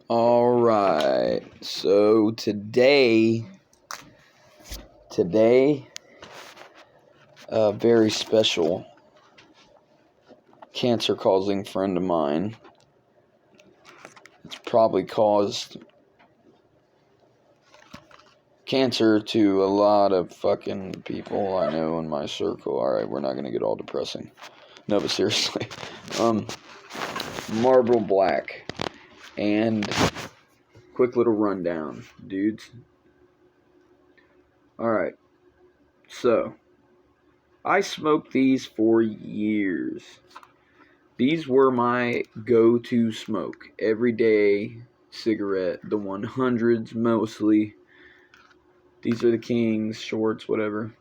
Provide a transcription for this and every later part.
Alright, so today, a very special cancer-causing friend of mine. It's probably caused cancer to a lot of fucking people I know in my circle. Alright, we're not gonna get all depressing. No, but seriously. Marlboro Black. And quick little rundown, dudes. Alright, so I smoked these for years. These were my go-to smoke. Everyday cigarette. The 100s mostly. These are the Kings, shorts, whatever.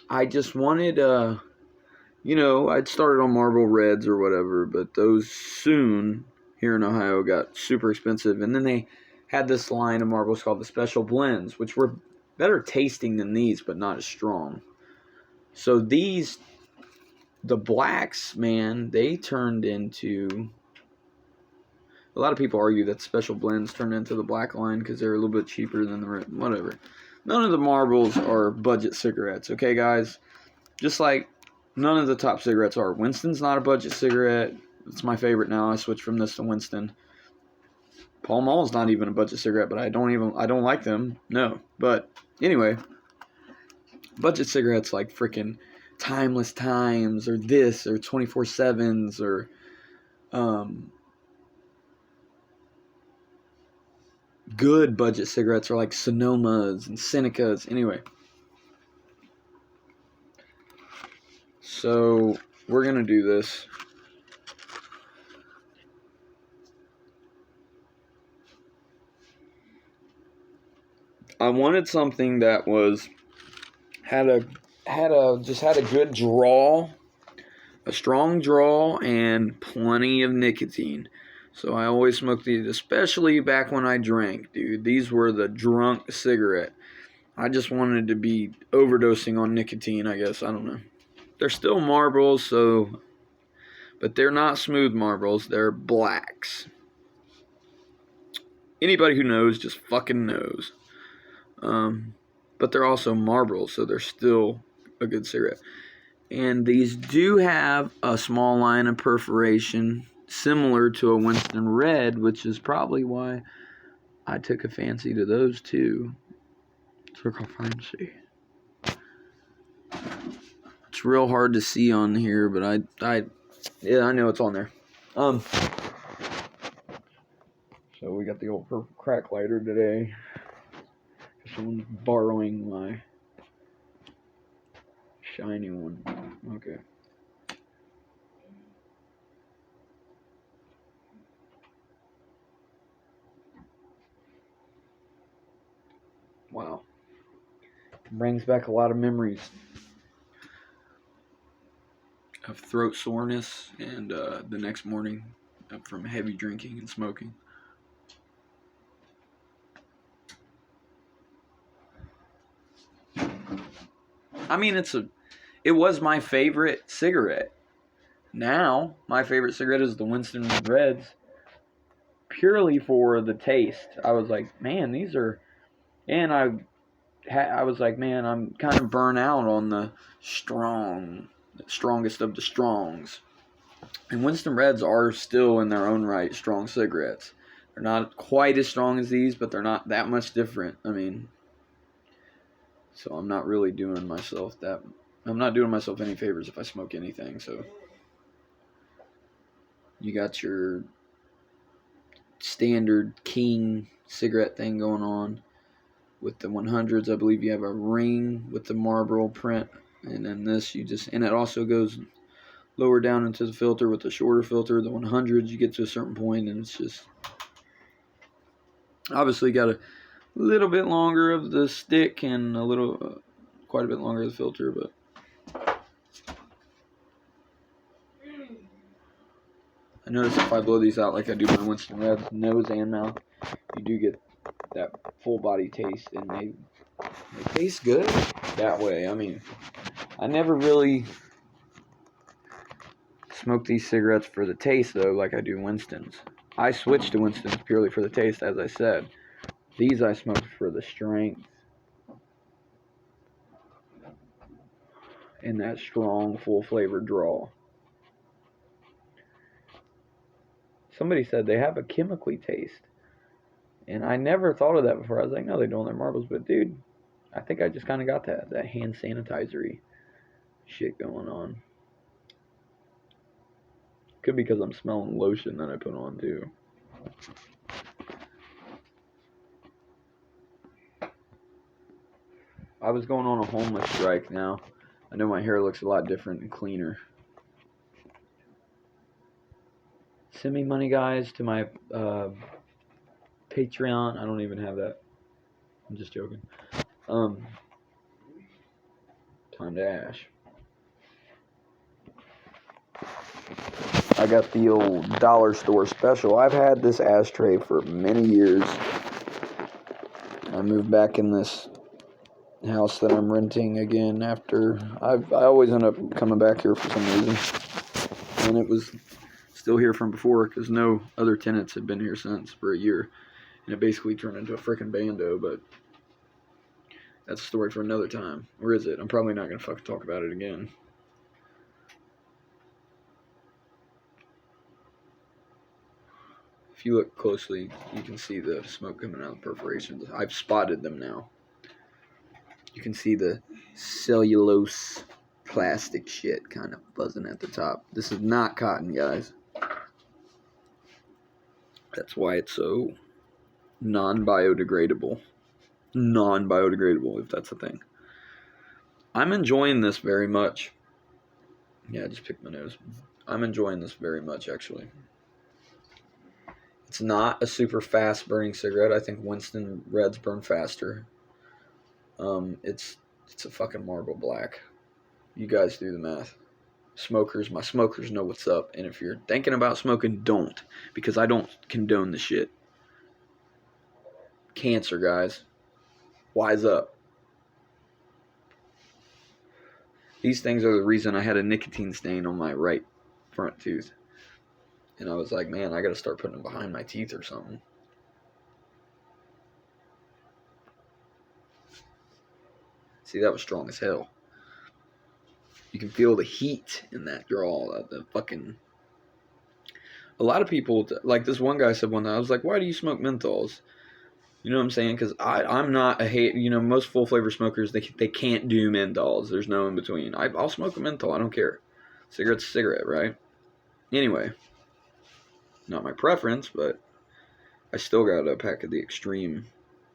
I just wanted, I'd started on Marlboro Reds or whatever, but those soon, here in Ohio, got super expensive. And then they had this line of Marlboros called the Special Blends, which were better tasting than these, but not as strong. So these, the blacks, man, they turned into... A lot of people argue that Special Blends turned into the black line because they're a little bit cheaper than the red. Whatever. None of the Marlboros are budget cigarettes, okay, guys? Just like none of the top cigarettes are. Winston's not a budget cigarette. It's my favorite now. I switched from this to Winston. Pall Mall's not even a budget cigarette, but I don't like them. No. But anyway, budget cigarettes like freaking Timeless Times or this or 24/7s or good budget cigarettes are like Sonomas and Senecas. Anyway. So we're going to do this. I wanted something that was had a good draw, a strong draw, and plenty of nicotine. So I always smoked these, especially back when I drank, dude. These were the drunk cigarette. I just wanted to be overdosing on nicotine, I guess. I don't know. They're still Marlboros, but they're not smooth Marlboros. They're blacks. Anybody who knows just fucking knows. But they're also Marlboros, so they're still a good cigarette. And these do have a small line of perforation, similar to a Winston Red, which is probably why I took a fancy to those too. Took a fancy. It's real hard to see on here, but I know it's on there. So we got the old purple crack lighter today. Someone's borrowing my shiny one. Okay. Wow. Brings back a lot of memories of throat soreness and the next morning from heavy drinking and smoking. I mean, it was my favorite cigarette. Now, my favorite cigarette is the Winston Reds, purely for the taste. I was like, man, these are... And I was like, man, I'm kind of burnt out on the strongest of the strongs. And Winston Reds are still in their own right strong cigarettes. They're not quite as strong as these, but they're not that much different. I mean, so I'm not really doing myself any favors if I smoke anything. So you got your standard King cigarette thing going on. With the 100s, I believe you have a ring with the Marlboro print. And then this, and it also goes lower down into the filter with the shorter filter. The 100s, you get to a certain point, and it's just... Obviously got a little bit longer of the stick and quite a bit longer of the filter, but... I notice if I blow these out like I do my Winston Reds, nose and mouth, you do get that full body taste, and they taste good that way. I mean, I never really smoke these cigarettes for the taste though, like I do Winston's. I switched to Winston's purely for the taste, as I said. These I smoked for the strength and that strong, full flavored draw. Somebody said they have a chemically taste. And I never thought of that before. I was like, no, they don't. They're marbles. But, dude, I think I just kind of got that hand sanitizer-y shit going on. Could be because I'm smelling lotion that I put on, too. I was going on a homeless strike now. I know my hair looks a lot different and cleaner. Send me money, guys, to my Patreon. I don't even have that. I'm just joking. Time to ash. I got the old dollar store special. I've had this ashtray for many years. I moved back in this house that I'm renting again after I always end up coming back here for some reason, and it was still here from before because no other tenants had been here since for a year, and it basically turned into a freaking bando. But that's a story for another time. Or is it? I'm probably not gonna fucking talk about it again. If you look closely, you can see the smoke coming out of the perforations. I've spotted them now. You can see the cellulose plastic shit kind of buzzing at the top. This is not cotton, guys. That's why it's so non-biodegradable. Non-biodegradable, if that's a thing. I'm enjoying this very much. Yeah, I just picked my nose. I'm enjoying this very much, actually. It's not a super fast burning cigarette. I think Winston Reds burn faster. It's a fucking Marlboro Black. You guys do the math. Smokers, my smokers know what's up. And if you're thinking about smoking, don't. Because I don't condone the shit. Cancer, guys. Wise up. These things are the reason I had a nicotine stain on my right front tooth. And I was like, man, I gotta start putting them behind my teeth or something. See, that was strong as hell. You can feel the heat in that draw. The fucking... A lot of people, like this one guy said one time, I was like, why do you smoke menthols? You know what I'm saying? Because I'm not a hate. You know, most full flavor smokers, they can't do menthols. There's no in between. I'll smoke a menthol. I don't care. Cigarette's a cigarette, right? Anyway, not my preference, but I still got a pack of the extreme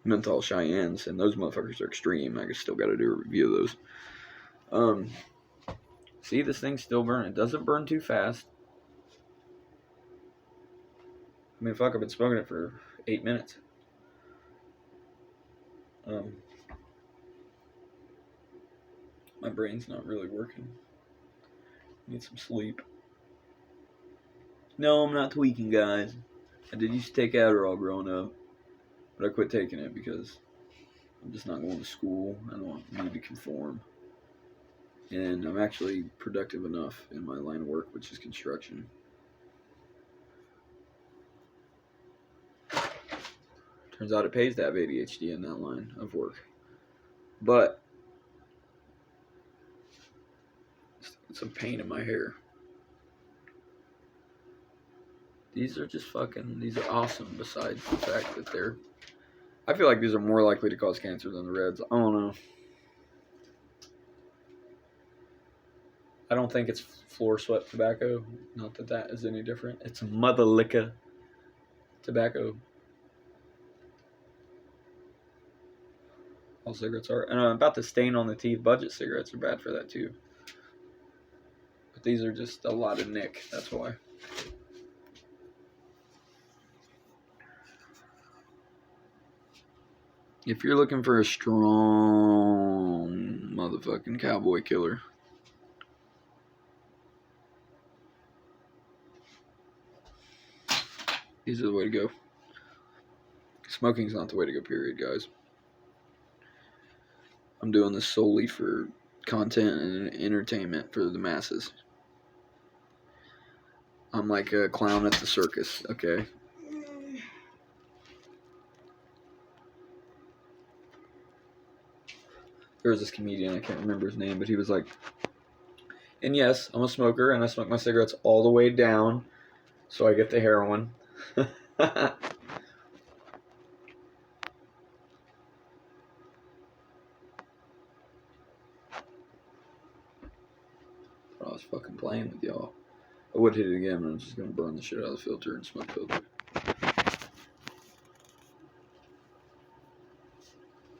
menthol Cheyennes, and those motherfuckers are extreme. I still got to do a review of those. See, this thing's still burning. It doesn't burn too fast. I mean, fuck, I've been smoking it for 8 minutes. My brain's not really working. Need some sleep. No, I'm not tweaking, guys. I did used to take Adderall growing up, but I quit taking it because I'm just not going to school. I don't need to conform. And I'm actually productive enough in my line of work, which is construction. Turns out it pays to have ADHD in that line of work. But it's a pain in my hair. These are just fucking, these are awesome besides the fact that they're, I feel like these are more likely to cause cancer than the Reds. I don't know. I don't think it's floor swept tobacco. Not that that is any different. It's mother liquor tobacco. All cigarettes are. And about the stain on the teeth, budget cigarettes are bad for that too. But these are just a lot of nick. That's why. If you're looking for a strong motherfucking cowboy killer, these are the way to go. Smoking's not the way to go, period, guys. I'm doing this solely for content and entertainment for the masses. I'm like a clown at the circus, okay? there was this comedian, I can't remember his name, but he was like, and yes, I'm a smoker, and I smoke my cigarettes all the way down, so I get the heroin. I was fucking playing with y'all. I would hit it again, but I'm just gonna burn the shit out of the filter and smoke filter.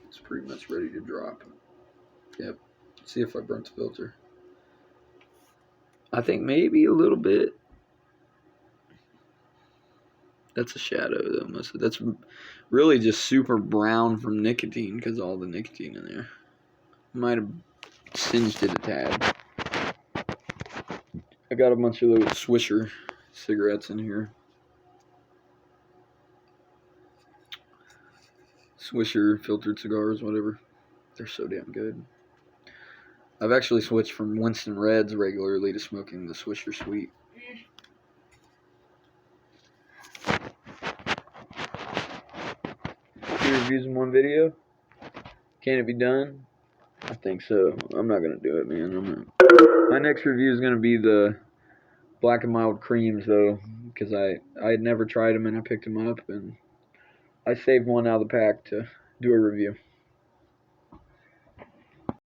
It's pretty much ready to drop. Yep. Let's see if I burnt the filter. I think maybe a little bit. That's a shadow, though. That's really just super brown from nicotine because all the nicotine in there. Might have singed it a tad. I got a bunch of little Swisher cigarettes in here. Swisher filtered cigars, whatever. They're so damn good. I've actually switched from Winston Reds regularly to smoking the Swisher Sweet. 2 reviews in 1 video? Can it be done? I think so. I'm not gonna do it, man. My next review is gonna be the Black and Mild creams, though, because I had never tried them and I picked them up and I saved one out of the pack to do a review.